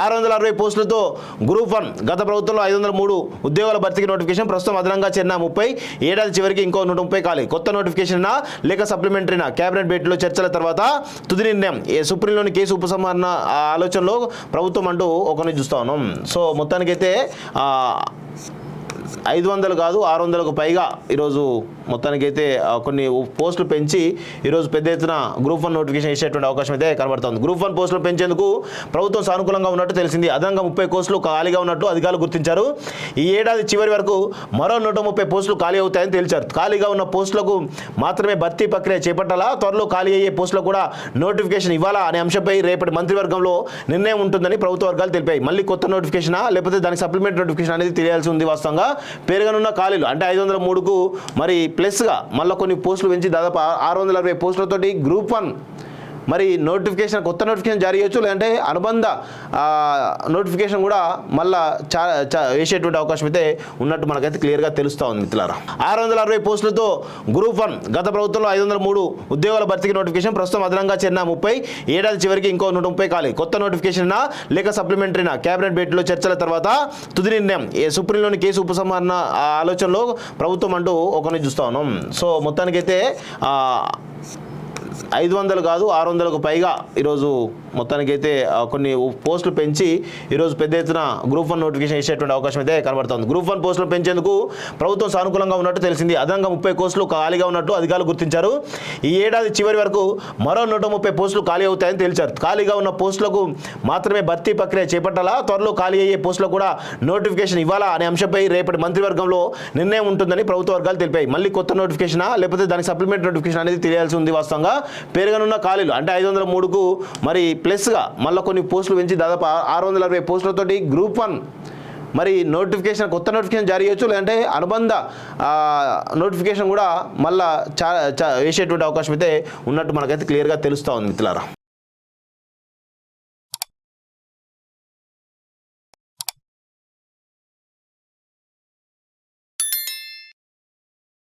660 పోస్టులతో group 1 గత ప్రభుత్వంలో 503 ఉద్యోగాల భర్తీకి నోటిఫికేషన్. ప్రస్తుతం అదనంగా చేరిన 30. ఏడాది చివరికి ఇంకో 130 ఖాళీ. కొత్త నోటిఫికేషన్ లేక సప్లిమెంటరీనా? కేబినెట్ భేటీలో చర్చల తర్వాత తుది నిర్ణయం. సుప్రీంలోని కేసు ఉపసంహరణ ఆలోచనలో ప్రభుత్వం అంటూ ఒకరిని చూస్తా ఉన్నాం. సో మొత్తానికైతే 500 కాదు 600కు పైగా ఈరోజు మొత్తానికైతే కొన్ని పోస్టులు పెంచి ఈరోజు పెద్ద ఎత్తున గ్రూప్ 1 నోటిఫికేషన్ ఇచ్చేటువంటి అవకాశం అయితే కనబడుతుంది. గ్రూప్ 1 పోస్టులు పెంచేందుకు ప్రభుత్వం సానుకూలంగా ఉన్నట్టు తెలిసింది. అదనంగా 30 పోస్టులు ఖాళీగా ఉన్నట్టు అధికారులు గుర్తించారు. ఈ ఏడాది చివరి వరకు మరో 130 పోస్టులు ఖాళీ అవుతాయని తెలిచారు. ఖాళీగా ఉన్న పోస్టులకు మాత్రమే భర్తీ ప్రక్రియ చేపట్టాలా, త్వరలో ఖాళీ అయ్యే పోస్టులకు కూడా నోటిఫికేషన్ ఇవ్వాలా అనే అంశంపై రేపటి మంత్రివర్గంలో నిర్ణయం ఉంటుందని ప్రభుత్వ వర్గాలు తెలిపాయి. మళ్ళీ కొత్త నోటిఫికేషనా లేకపోతే దానికి సప్లిమెంట్ నోటిఫికేషన్ అనేది తెలియాల్సి ఉంది. వాస్తవంగా పెరగనున్న ఖాళీలు అంటే 503కు మరి ప్లస్గా మళ్ళీ కొన్ని పోస్టులు పెంచి దాదాపు 660 పోస్టులతోటి గ్రూప్ 1 మరి నోటిఫికేషన్ కొత్త నోటిఫికేషన్ జారీ చేయొచ్చు, లేదంటే అనుబంధ నోటిఫికేషన్ కూడా మళ్ళా వేసేటువంటి అవకాశం అయితే ఉన్నట్టు మనకైతే క్లియర్గా తెలుస్తూ ఉంది మిత్రులారా. 660 పోస్టులతో గ్రూప్ 1 గత ప్రభుత్వంలో 503 ఉద్యోగాల భర్తీకి నోటిఫికేషన్. ప్రస్తుతం అదనంగా చేరిన 30. ఏడాది చివరికి ఇంకో 130 ఖాళీ. కొత్త నోటిఫికేషన్ లేక సప్లిమెంటరీనా? కేబినెట్ భేటీలో చర్చల తర్వాత తుది నిర్ణయం. సుప్రీంలోని కేసు ఉపసంహరణ ఆలోచనలో ప్రభుత్వం అంటూ ఒకరిని చూస్తా ఉన్నాం. సో మొత్తానికైతే 500 కాదు 600కు పైగా ఈరోజు మొత్తానికైతే కొన్ని పోస్టులు పెంచి ఈరోజు పెద్ద ఎత్తున గ్రూప్ 1 నోటిఫికేషన్ ఇచ్చేటువంటి అవకాశం అయితే కనబడుతుంది. గ్రూప్ 1 పోస్టులు పెంచేందుకు ప్రభుత్వం సానుకూలంగా ఉన్నట్టు తెలిసింది. అదనంగా 30 పోస్టులు ఖాళీగా ఉన్నట్టు అధికారులు గుర్తించారు. ఈ ఏడాది చివరి వరకు మరో 130 పోస్టులు ఖాళీ అవుతాయని తెలిచారు. ఖాళీగా ఉన్న పోస్టులకు మాత్రమే భర్తీ ప్రక్రియ చేపట్టాలా, త్వరలో ఖాళీ అయ్యే పోస్టులకు కూడా నోటిఫికేషన్ ఇవ్వాలా అనే అంశంపై రేపటి మంత్రివర్గంలో నిర్ణయం ఉంటుందని ప్రభుత్వ వర్గాలు తెలిపాయి. మళ్ళీ కొత్త నోటిఫికేషనా లేకపోతే దానికి సప్లిమెంట్ నోటిఫికేషన్ అనేది తెలియాల్సి ఉంది. వాస్తవంగా పెరగనున్న ఖాళీలు అంటే 503కు మరి ప్లస్గా మళ్ళీ కొన్ని పోస్టులు పెంచి దాదాపు 660 పోస్టులతోటి గ్రూప్ 1 మరి నోటిఫికేషన్ కొత్త నోటిఫికేషన్ జారీ చేయొచ్చు, లేదంటే అనుబంధ నోటిఫికేషన్ కూడా మళ్ళా వేసేటువంటి అవకాశం అయితే ఉన్నట్టు మనకైతే క్లియర్గా తెలుస్తూ ఉంది మిత్రులారా.